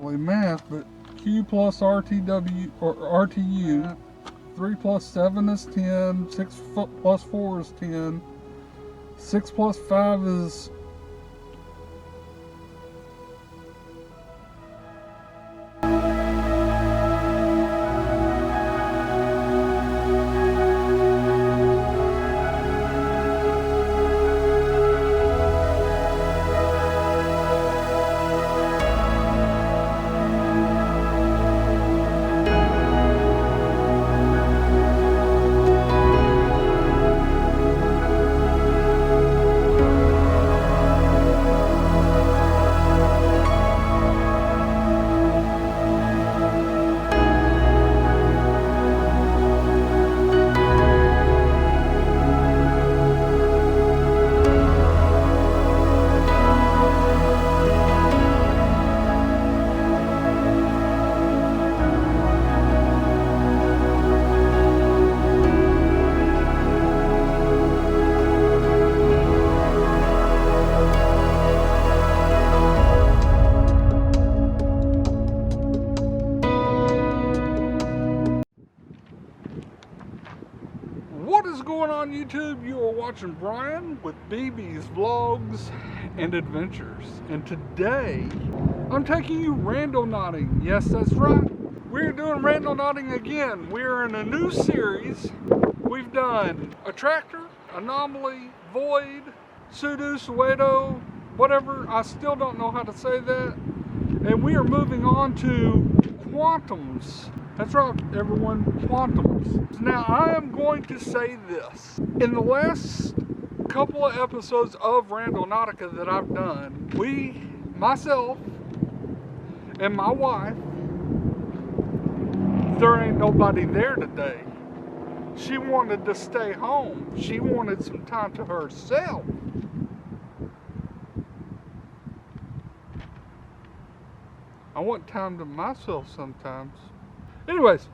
exactly math, but Q plus RTW or RTU. 3 plus 7 is 10. 6 plus 4 is 10. 6 plus 5 is... What is going on YouTube? You are watching Brian with BB's Vlogs and Adventures. And today, I'm taking you randonauting. Yes, that's right. We're doing randonauting again. We're in a new series. We've done Attractor, Anomaly, Void, Pseudo, Soweto, whatever. I still don't know how to say that. And we are moving on to Quantums. That's right, everyone, Quantums. Now, I am going to say this. In the last couple of episodes of Randonautica that I've done, myself, and my wife, there ain't nobody there today. She wanted to stay home. She wanted some time to herself. I want time to myself sometimes. Anyways,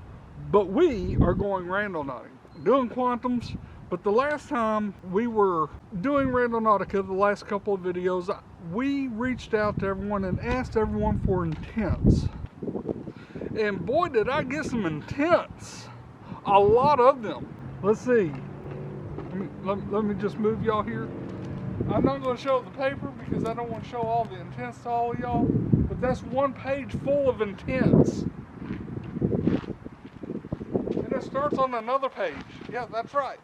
but we are going randonauting, doing Quantums. But the last time we were doing Randonautica, the last couple of videos, we reached out to everyone and asked everyone for intents. And boy, did I get some intents. A lot of them. Let's see. Let me just move y'all here. I'm not going to show the paper because I don't want to show all the intents to all of y'all. But that's one page full of intents. And it starts on another page. Yeah, that's right.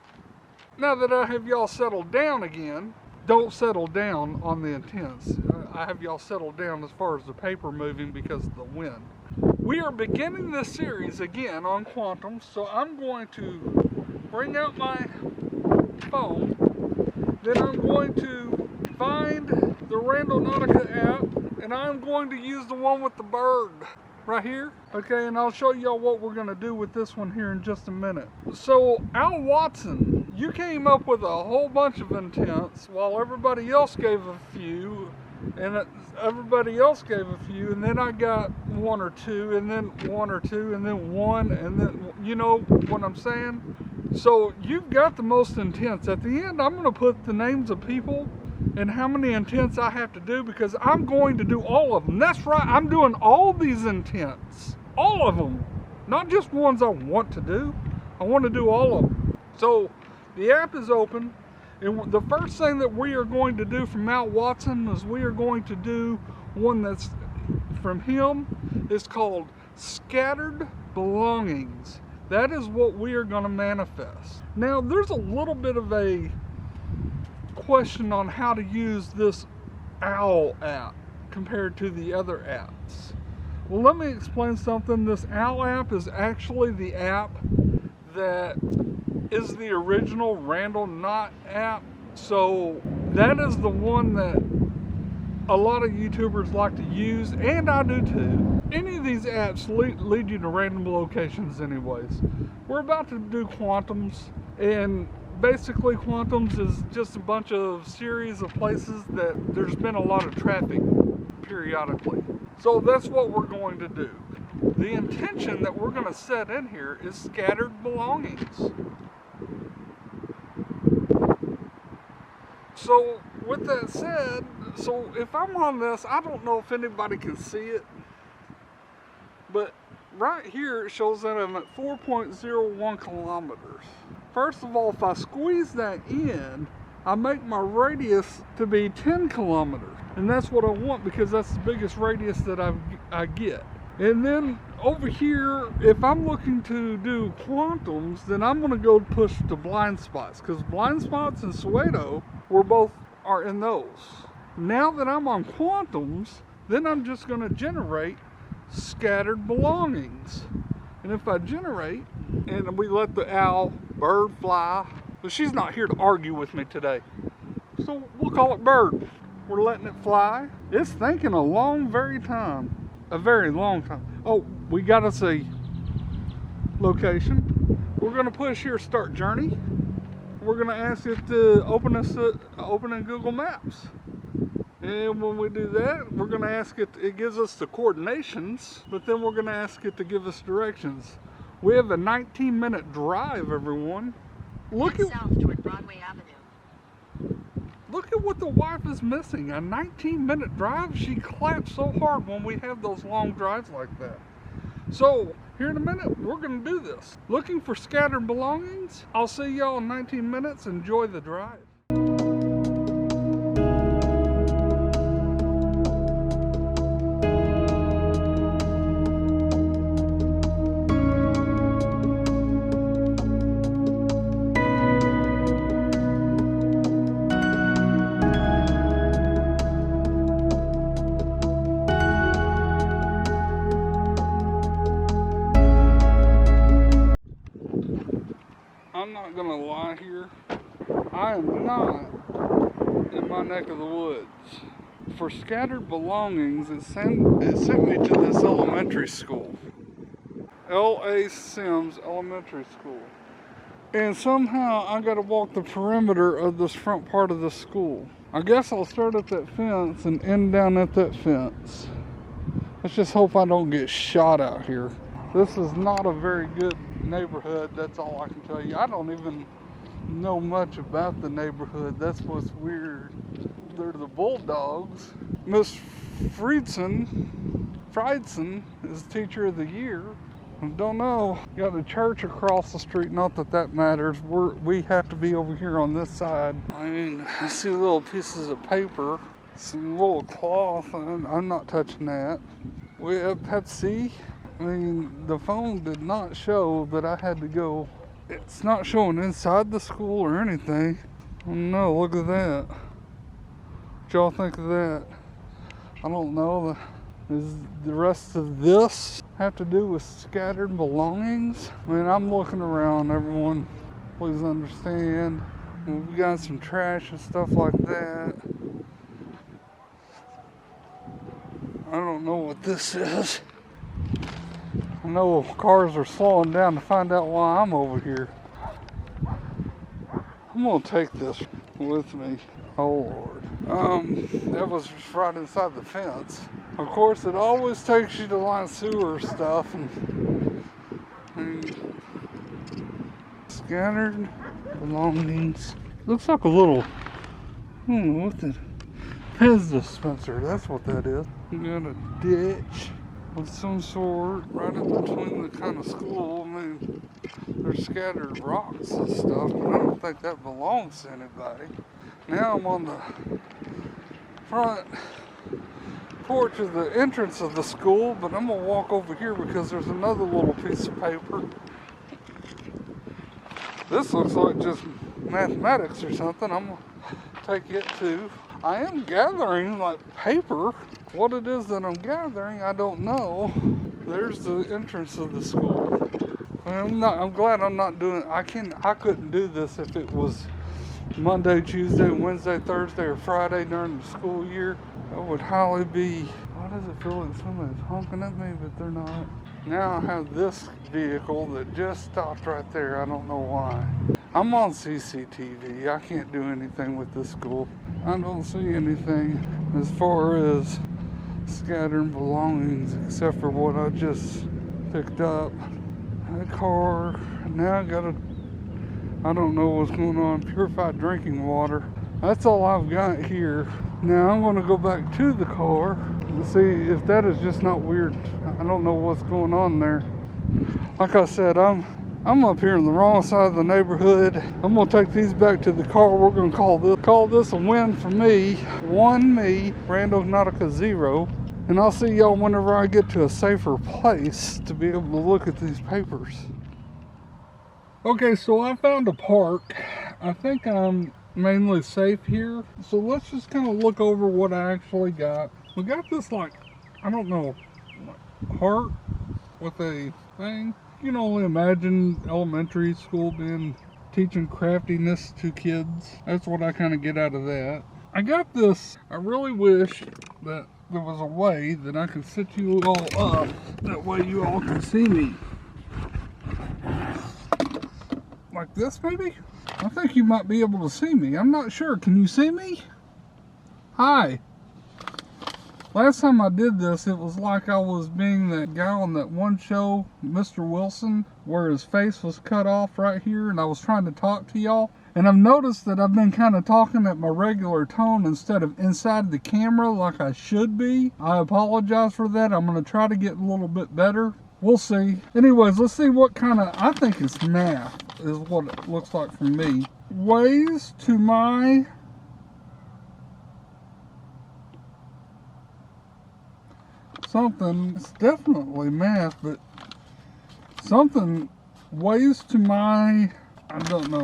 Now that I have y'all settled down again, don't settle down on the intents. I have y'all settled down as far as the paper moving because of the wind. We are beginning this series again on Quantum, so I'm going to bring out my phone. Then I'm going to find the Randonautica app, and I'm going to use the one with the bird right here. Okay, and I'll show y'all what we're going to do with this one here in just a minute. So, Al Watson, you came up with a whole bunch of intents while everybody else gave a few, and everybody else gave a few, and then I got one or two, and then one or two, and then one, and then, you know what I'm saying? So you've got the most intents. At the end, I'm going to put the names of people and how many intents I have to do because I'm going to do all of them. That's right, I'm doing all these intents. All of them. Not just ones I want to do. I want to do all of them. So the app is open. And the first thing that we are going to do from Mount Watson is we are going to do one that's from him. It's called Scattered Belongings. That is what we are going to manifest. Now, there's a little bit of a question on how to use this OWL app compared to the other apps. Well, let me explain something. This OWL app is actually the app that is the original Randonaut app. So that is the one that a lot of YouTubers like to use, and I do too. Any of these apps lead you to random locations anyways. We're about to do Quantums, and basically Quantums is just a bunch of series of places that there's been a lot of traffic periodically. So that's what we're going to do. The intention that we're going to set in here is Scattered Belongings. So with that said, so if I'm on this, I don't know if anybody can see it, But right here it shows that I'm at 4.01 kilometers. First of all, if I squeeze that in, I make my radius to be 10 kilometers. And that's what I want because that's the biggest radius that I get. And then over here, if I'm looking to do quantums, then I'm gonna go push the blind spots, because blind spots and Soweto, are in those. Now that I'm on quantums, then I'm just gonna generate scattered belongings. And if I generate, and we let the owl, bird fly, but she's not here to argue with me today, so we'll call it bird. We're letting it fly. It's thinking a very long time. Oh, we got us a location. We're gonna push here, start journey. We're gonna ask it to open in Google Maps. And when we do that, we're gonna ask it gives us the coordinations, but then we're gonna ask it to give us directions. We have a 19-minute drive, everyone. Look at south toward Broadway Avenue. Look at what the wife is missing. A 19-minute drive. She claps so hard when we have those long drives like that. So, here in a minute, we're going to do this. Looking for scattered belongings? I'll see y'all in 19 minutes. Enjoy the drive. I'm not gonna lie here, I am not in my neck of the woods. For scattered belongings, it sent me to this elementary school. L.A. Sims Elementary School. And somehow I gotta walk the perimeter of this front part of the school. I guess I'll start at that fence and end down at that fence. Let's just hope I don't get shot out here. This is not a very good neighborhood, that's all I can tell you. I don't even know much about the neighborhood. That's what's weird. They're the Bulldogs. Miss Friedson is teacher of the year. I don't know. Got a church across the street. Not that that matters. We have to be over here on this side. I mean, I see little pieces of paper, some little cloth. I'm not touching that. We have Pepsi. I mean, the phone did not show that I had to go. It's not showing inside the school or anything. Oh no, look at that. What y'all think of that? I don't know. Does the rest of this have to do with scattered belongings? I mean, I'm looking around, everyone. Please understand. We've got some trash and stuff like that. I don't know what this is. I know cars are slowing down to find out why I'm over here. I'm gonna take this with me. Oh Lord. That was just right inside the fence. Of course, it always takes you to line sewer stuff and scattered belongings. Looks like a little, what the Pez dispenser. That's what that is. You got a ditch of some sort right in between the kind of school. I mean, there's scattered rocks and stuff, but I don't think that belongs to anybody. Now I'm on the front porch of the entrance of the school, but I'm gonna walk over here because there's another little piece of paper. This looks like just mathematics or something. I'm gonna take it too. I am gathering like paper. What it is that I'm gathering, I don't know. There's the entrance of the school. I'm glad I'm not doing it. I couldn't do this if it was Monday, Tuesday, Wednesday, Thursday, or Friday during the school year. That would highly be. Why does it feel like somebody's honking at me, but they're not? Now I have this vehicle that just stopped right there. I don't know why. I'm on CCTV. I can't do anything with this school. I don't see anything as far as scattered belongings except for what I just picked up. A car. Now I don't know what's going on. Purified drinking water. That's all I've got here. Now I'm going to go back to the car and see if that is just not weird. I don't know what's going on there. Like I said, I'm up here on the wrong side of the neighborhood. I'm going to take these back to the car. We're going to call this a win for me. 1 me, Randonautica 0. And I'll see y'all whenever I get to a safer place to be able to look at these papers. Okay, so I found a park. I think I'm mainly safe here. So let's just kind of look over what I actually got. We got this, like, I don't know, like heart with a thing. You can only imagine elementary school teaching craftiness to kids. That's what I kind of get out of that. I got this. I really wish that there was a way that I could set you all up. That way you all can see me. Like this, maybe? I think you might be able to see me. I'm not sure. Can you see me? Hi. Last time I did this, it was like I was being that guy on that one show, Mr. Wilson, where his face was cut off right here, and I was trying to talk to y'all. And I've noticed that I've been kind of talking at my regular tone instead of inside the camera like I should be. I apologize for that. I'm going to try to get a little bit better. We'll see. Anyways, let's see what kind of, I think it's math is what it looks like for me. Ways to my something, it's definitely math, but something, ways to my, I don't know,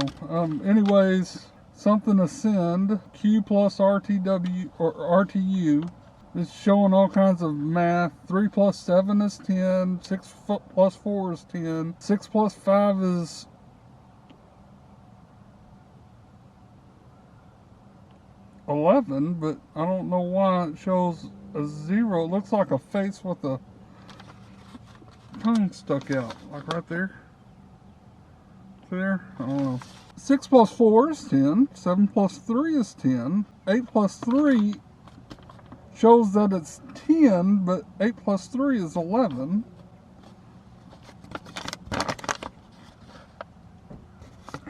anyways, something ascend, Q plus RTW, or RTU, it's showing all kinds of math. 3 plus 7 is 10, 6 plus 4 is 10, 6 plus 5 is 11, but I don't know why it shows a 0. It looks like a face with a tongue stuck out, like right there. There, I don't know. 6 plus 4 is 10, 7 plus 3 is 10, 8 plus 3 shows that it's 10, but 8 plus 3 is 11.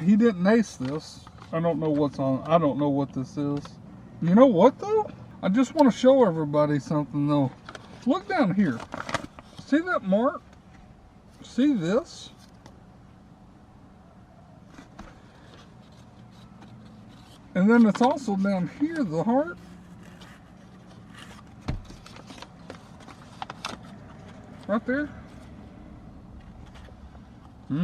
He didn't ace this. I don't know what's on. I don't know what this is. You know what though? I just want to show everybody something though. Look down here. See that mark? See this? And then it's also down here, the heart. Right there. I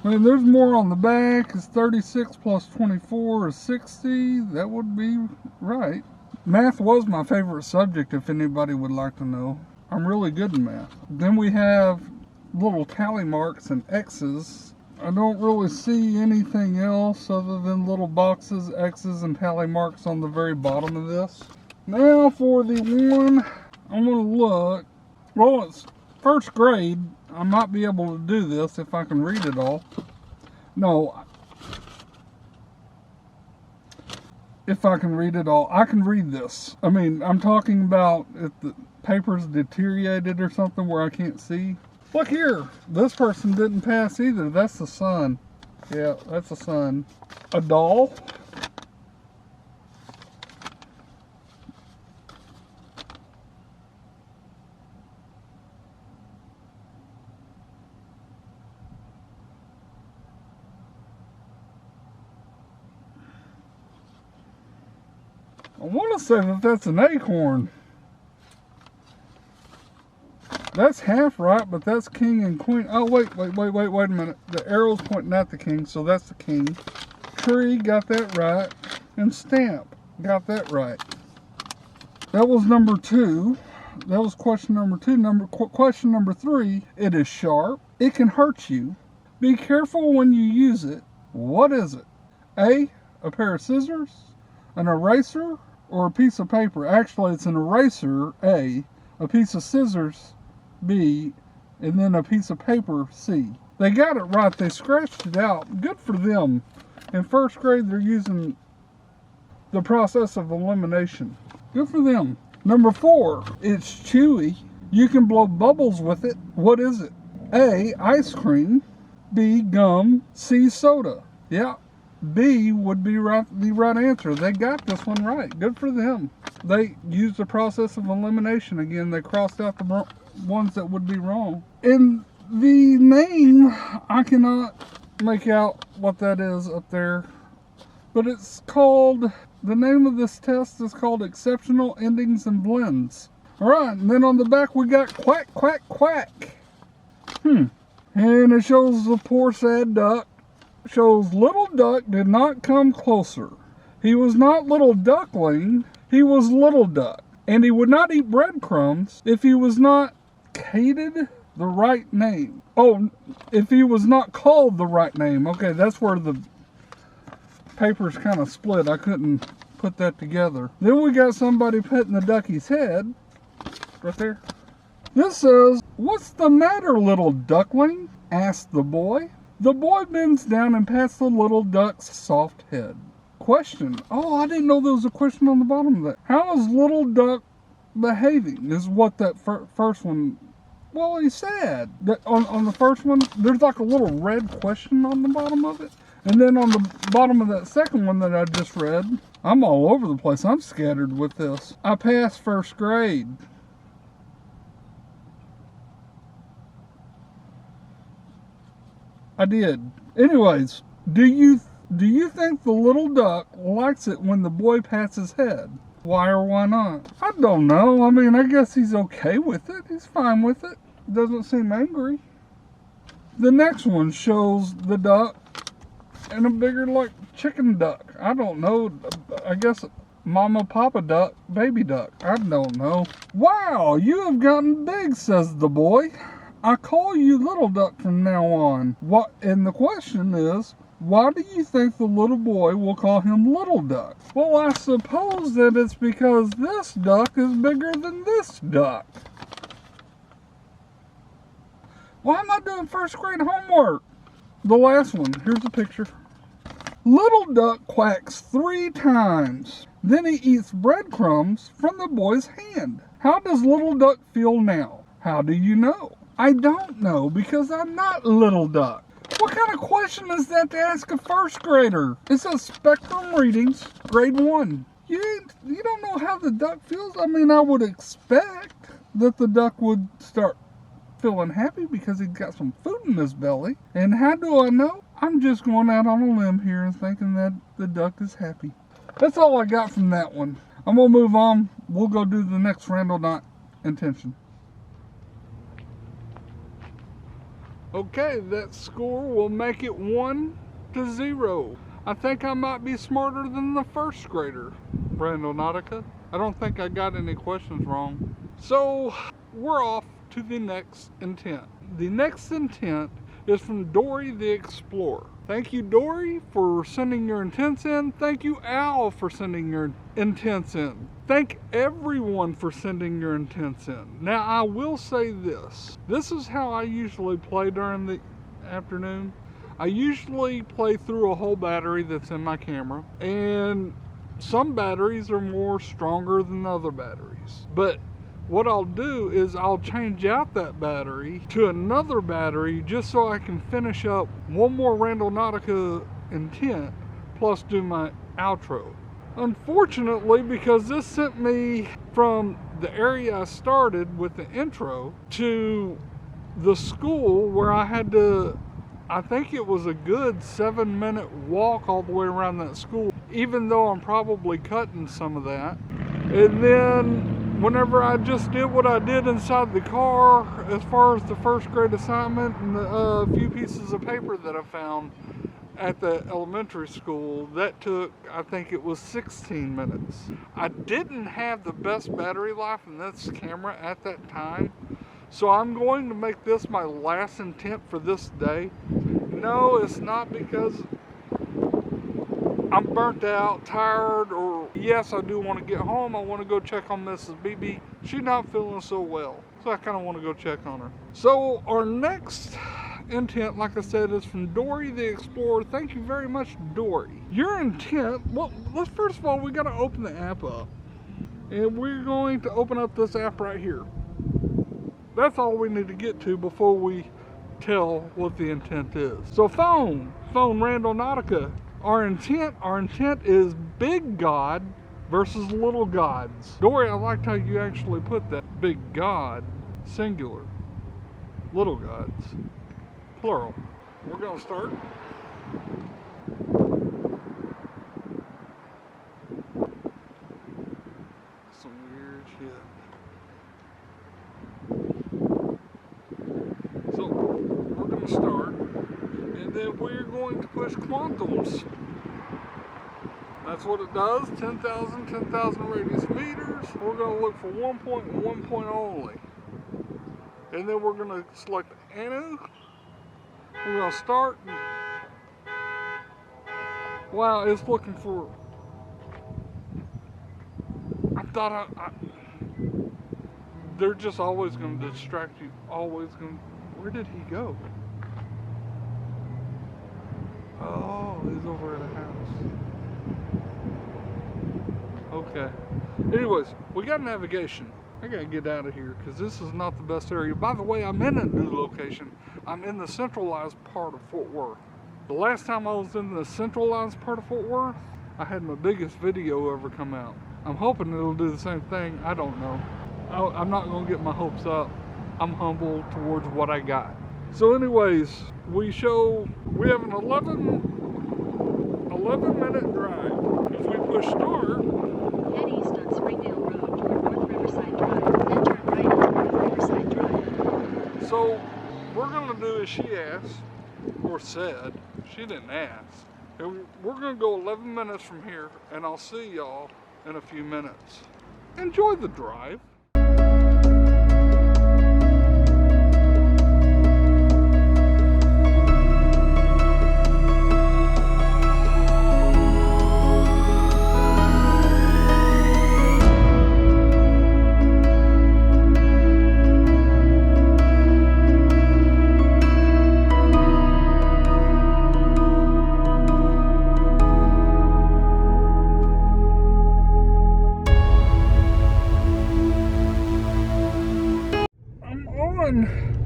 mean, there's more on the back. It's 36 plus 24 is 60. That would be right. Math was my favorite subject, if anybody would like to know. I'm really good in math. Then we have little tally marks and X's. I don't really see anything else other than little boxes, X's, and tally marks on the very bottom of this. Now for the one, I'm going to look. Well, it's first grade. I might be able to do this if I can read it all. No. If I can read it all. I can read this. I mean, I'm talking about if the paper's deteriorated or something where I can't see. Look here. This person didn't pass either. That's the sun. Yeah, that's the sun. A doll. I want to say that that's an acorn. That's half right, but that's king and queen. Oh, wait a minute. The arrow's pointing at the king, so that's the king. Tree, got that right. And stamp, got that right. That was number 2. That was question number 2. Question number 3, it is sharp. It can hurt you. Be careful when you use it. What is it? A pair of scissors, an eraser, or a piece of paper. Actually, it's an eraser, A, piece of scissors, B, and then a piece of paper, C. They got it right. They scratched it out. Good for them. In first grade, they're using the process of elimination. Good for them. Number 4, it's chewy. You can blow bubbles with it. What is it? A, ice cream. B, gum. C, soda. Yeah, B would be the right answer. They got this one right. Good for them. They used the process of elimination again. They crossed out the ones that would be wrong. In the name, I cannot make out what that is up there. But it's called, the name of this test is called Exceptional Endings and Blends. Alright, and then on the back we got quack, quack, quack. And it shows the poor sad duck. Shows little duck did not come closer. He was not little duckling, he was little duck. And he would not eat breadcrumbs if he was not cated the right name. Oh, if he was not called the right name. Okay, that's where the paper's kind of split. I couldn't put that together. Then we got somebody petting the ducky's head. Right there. This says, "What's the matter, little duckling?" asked the boy. The boy bends down and pats the little duck's soft head. Question. Oh, I didn't know there was a question on the bottom of that. How is little duck behaving? Is what that first one. Well, he's sad. On the first one, there's like a little red question on the bottom of it. And then on the bottom of that second one that I just read, I'm all over the place. I'm scattered with this. I passed first grade. I did. Anyways, do you think the little duck likes it when the boy pats his head? Why or why not? I don't know. I mean, I guess he's okay with it. He's fine with it. Doesn't seem angry. The next one shows the duck and a bigger, like, chicken duck. I don't know. I guess mama, papa duck, baby duck. I don't know. Wow, you have gotten big, says the boy. I call you little duck from now on. What? And the question is, why do you think the little boy will call him little duck? Well, I suppose that it's because this duck is bigger than this duck. Why am I doing first grade homework? The last one. Here's a picture. Little duck quacks 3 times. Then he eats breadcrumbs from the boy's hand. How does little duck feel now? How do you know? I don't know, because I'm not little duck. What kind of question is that to ask a first grader? It says Spectrum Readings, grade 1. You don't know how the duck feels? I mean, I would expect that the duck would start feeling happy because he's got some food in his belly. And how do I know? I'm just going out on a limb here and thinking that the duck is happy. That's all I got from that one. I'm going to move on. We'll go do the next Randonautica intention. Okay, that score will make it 1-0. I think I might be smarter than the first grader, Randonautica. I don't think I got any questions wrong. So, we're off to the next intent. The next intent is from Dorrie the Explorer. Thank you, Dorrie, for sending your intents in. Thank you, Al, for sending your intents in. Thank everyone for sending your intents in. Now, I will say this. This is how I usually play during the afternoon. I usually play through a whole battery that's in my camera. And some batteries are more stronger than other batteries. But what I'll do is I'll change out that battery to another battery just so I can finish up one more Randonautica intent plus do my outro. Unfortunately, because this sent me from the area I started with the intro to the school where I had to, I think it was a good 7-minute walk all the way around that school, even though I'm probably cutting some of that. And then whenever I just did what I did inside the car, as far as the first grade assignment and the few pieces of paper that I found at the elementary school, that took, I think it was 16 minutes. I didn't have the best battery life in this camera at that time, so I'm going to make this my last intent for this day. No, it's not because I'm burnt out, tired, or yes, I do want to get home. I want to go check on Mrs. BB. She's not feeling so well, so I kind of want to go check on her. So our next intent, like I said, is from Dorrie the Explorer. Thank you very much, Dorrie. Your intent, well, let's first of all, we got to open the app up. And we're going to open up this app right here. That's all we need to get to before we tell what the intent is. So phone Randonautica. our intent is big God versus little gods. Dorrie, I liked how you actually put that. Big God, singular. Little gods, plural. We're gonna start. Some weird shit. So, we're gonna start, and then we're going to push quantums. That's what it does, 10,000 radius meters. We're gonna look for 1 point and 1 point only. And then we're gonna select Anu. We're gonna start. Wow, it's looking for. I thought they're just always gonna distract you. Always gonna. Where did he go? Oh, he's over at a house. Okay. Anyways, we got navigation. I gotta get out of here because this is not the best area. By the way, I'm in a new location. I'm in the centralized part of Fort Worth. The last time I was in the centralized part of Fort Worth, I had my biggest video ever come out. I'm hoping it'll do the same thing. I don't know. I'm not gonna get my hopes up. I'm humble towards what I got. So anyways, we have an 11 minute drive. If we push start, head east on Springdale Road toward North Riverside Drive, then turn right on North Riverside Drive. so we're gonna do as she asked, or said. She didn't ask. And we're gonna go 11 minutes from here, and I'll see y'all in a few minutes. Enjoy the drive.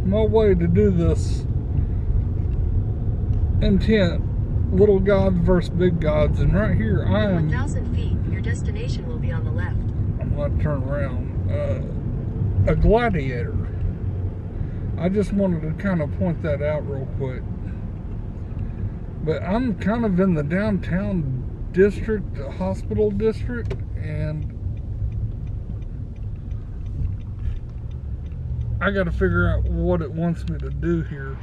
My way to do this intent, little gods versus big gods, and right here I am 1,000 feet, your destination will be on the left. I'm going to turn around, a gladiator. I just wanted to kind of point that out real quick, but I'm kind of in the downtown district, the hospital district, and I gotta figure out what it wants me to do here.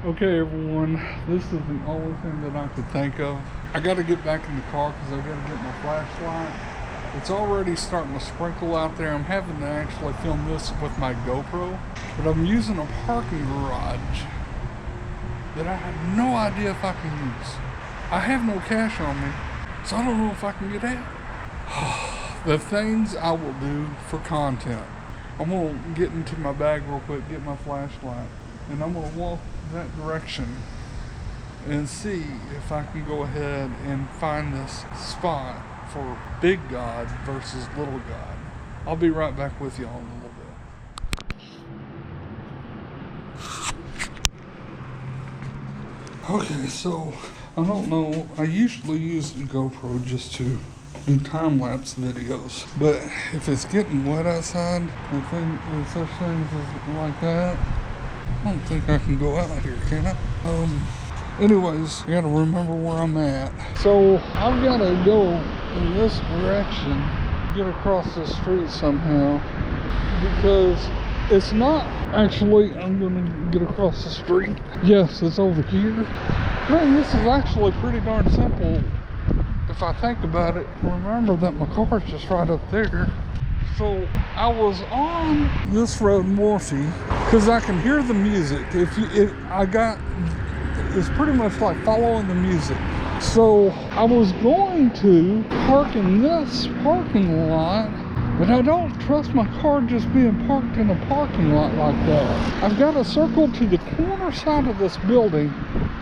Okay everyone, this is the only thing that I could think of. I gotta get back in the car because I gotta get my flashlight. It's already starting to sprinkle out there. I'm having to actually film this with my GoPro, but I'm using a parking garage that I have no idea if I can use. I have no cash on me, so I don't know if I can get out. The things I will do for content. I'm gonna get into my bag real quick, get my flashlight, and I'm gonna walk that direction and see if I can go ahead and find this spot for big God versus little God. I'll be right back with y'all in a little bit. Okay, so I don't know, I usually use the GoPro just to do time-lapse videos, but if it's getting wet outside, if such things like that, I don't think I can go out here, can I? Anyways, I gotta remember where I'm at. So I've gotta go in this direction, get across the street somehow, because it's not actually, I'm gonna get across the street. Yes, it's over here. Man, this is actually pretty darn simple. If I think about it, remember that my car's just right up there. So I was on this road, Morphe, because I can hear the music. It's pretty much like following the music. So I was going to park in this parking lot, but I don't trust my car just being parked in a parking lot like that. I've got to circle to the corner side of this building,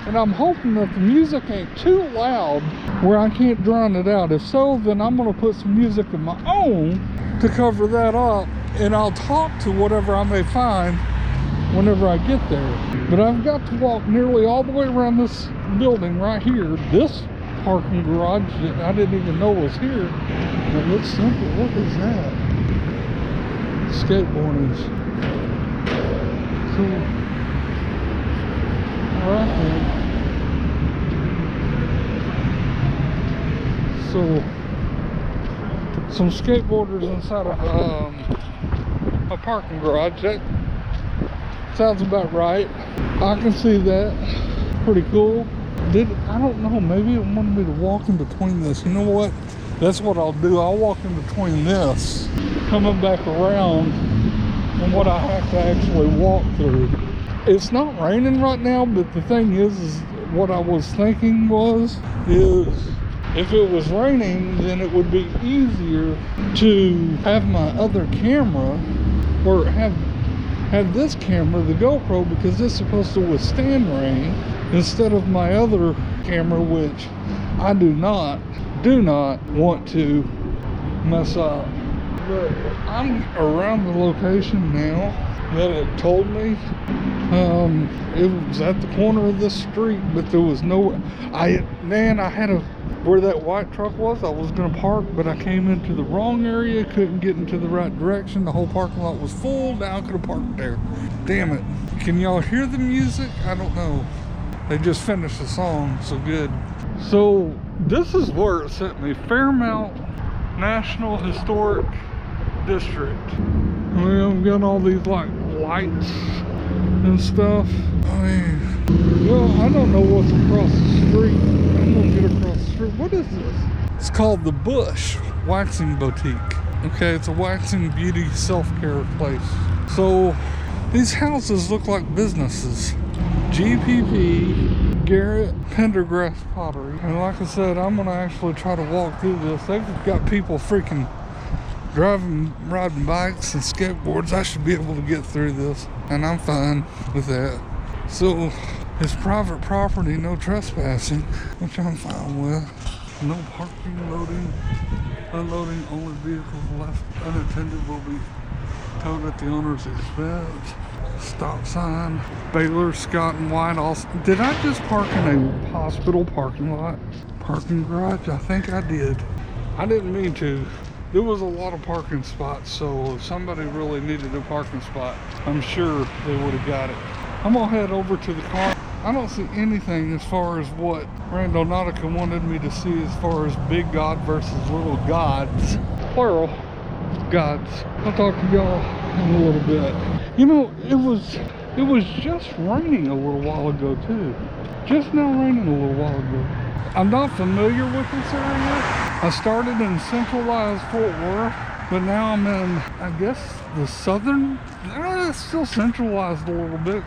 and I'm hoping that the music ain't too loud where I can't drown it out. If so, then I'm gonna put some music of my own to cover that up, and I'll talk to whatever I may find whenever I get there. But I've got to walk nearly all the way around this building right here, this parking garage that I didn't even know was here. It looks simple. What is that? Skateboarders. Cool. Alright then. So, some skateboarders inside of a parking garage. That sounds about right. I can see that. Pretty cool. I don't know, maybe it wanted me to walk in between this. You know what? That's what I'll do. I'll walk in between this, coming back around, and what I have to actually walk through. It's not raining right now, but the thing is what I was thinking is if it was raining, then it would be easier to have my other camera, or have this camera, the GoPro, because it's supposed to withstand rain, instead of my other camera, which I do not want to mess up. But I'm around the location now that it told me. It was at the corner of the street, but there was no, where that white truck was, I was gonna park, but I came into the wrong area, couldn't get into the right direction. The whole parking lot was full. Now I could have parked there. Damn it. Can y'all hear the music? I don't know. They just finished the song, so good. So this is where it sent me, Fairmount National Historic District. I've got all these like lights and stuff. I mean, well, I don't know what's across the street. I'm gonna get across the street. What is this? It's called the Bush Waxing Boutique. Okay, it's a waxing beauty self-care place. So these houses look like businesses. GPP Garrett Pendergrass Pottery. And like I said, I'm gonna actually try to walk through this. They've got people freaking riding bikes and skateboards. I should be able to get through this, and I'm fine with that. So it's private property, no trespassing, which I'm fine with. No parking, loading, unloading. Only vehicles left unattended will be towed at the owner's expense. Stop sign. Baylor, Scott and White. Also, did I just park in a hospital parking lot? Parking garage? I think I did. I didn't mean to. There was a lot of parking spots, so if somebody really needed a parking spot, I'm sure they would have got it. I'm gonna head over to the car. I don't see anything as far as what Randonautica wanted me to see as far as big god versus little gods. Plural gods. I'll talk to y'all in a little bit. You know, it was just raining a little while ago too. Just now raining a little while ago. I'm not familiar with this area. I started in centralized Fort Worth, but now I'm in, I guess, the southern, it's still centralized a little bit,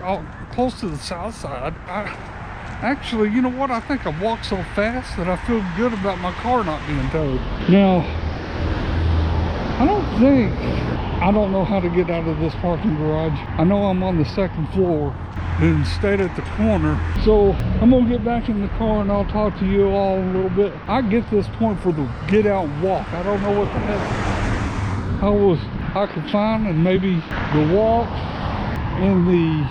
close to the south side. Actually, you know what? I think I've walked so fast that I feel good about my car not being towed. Now, I don't know how to get out of this parking garage. I know I'm on the second floor and stayed at the corner. So I'm gonna get back in the car and I'll talk to you all a little bit. I get this point for the get out and walk. I don't know what the heck I could find, and maybe the walk and the,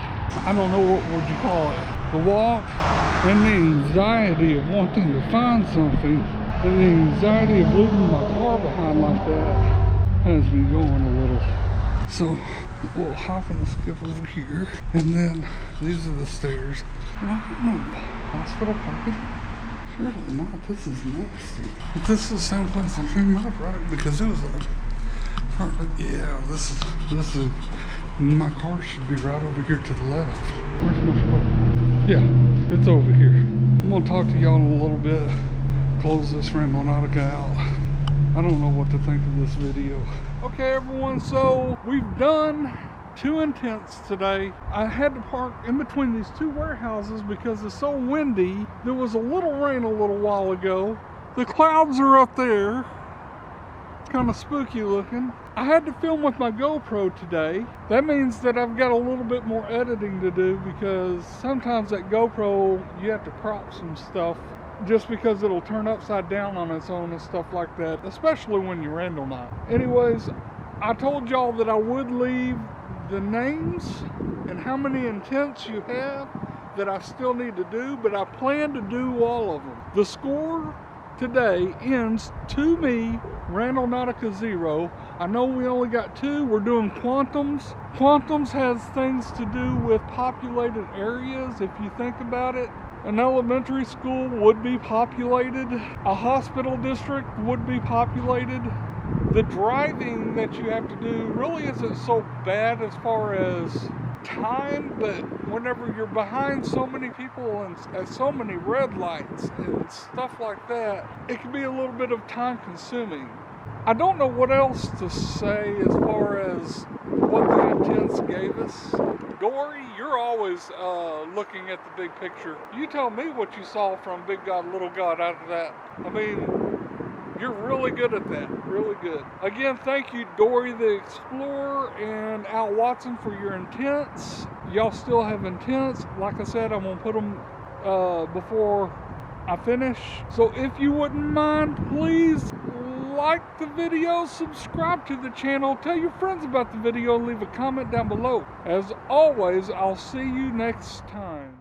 I don't know, what would you call it? The walk and the anxiety of wanting to find something, and the anxiety of leaving my car behind like that has me going a little. So we'll hop and skip over here, and then these are the stairs. No, hospital parking? Surely not. This is nasty. But this is the same place I came up, right? Because it was like, yeah, this is, my car should be right over here to the left. Where's my car? Yeah, it's over here. I'm gonna talk to y'all in a little bit. Close this Randonautica out. I don't know what to think of this video. Okay everyone, so we've done 2 intents today. I had to park in between these 2 warehouses because it's so windy. There was a little rain a little while ago. The clouds are up there. It's kind of spooky looking. I had to film with my GoPro today. That means that I've got a little bit more editing to do, because sometimes that GoPro, you have to crop some stuff just because it'll turn upside down on its own and stuff like that, especially when you're Randonautica. Anyways, I told y'all that I would leave the names and how many intents you have that I still need to do, but I plan to do all of them. The score today ends to me, Randonautica 0. I know we only got 2. We're doing Quantums. Quantums has things to do with populated areas, if you think about it. An elementary school would be populated. A hospital district would be populated. The driving that you have to do really isn't so bad as far as time, but whenever you're behind so many people and at so many red lights and stuff like that, it can be a little bit of time consuming. I don't know what else to say as far as what the intents gave us. Dorrie, you're always looking at the big picture. You tell me what you saw from Big God, Little God out of that. I mean, you're really good at that, really good. Again, thank you, Dorrie the Explorer and Al Watson, for your intents. Y'all still have intents. Like I said, I'm gonna put them before I finish. So if you wouldn't mind, please like the video, subscribe to the channel, tell your friends about the video, leave a comment down below. As always, I'll see you next time.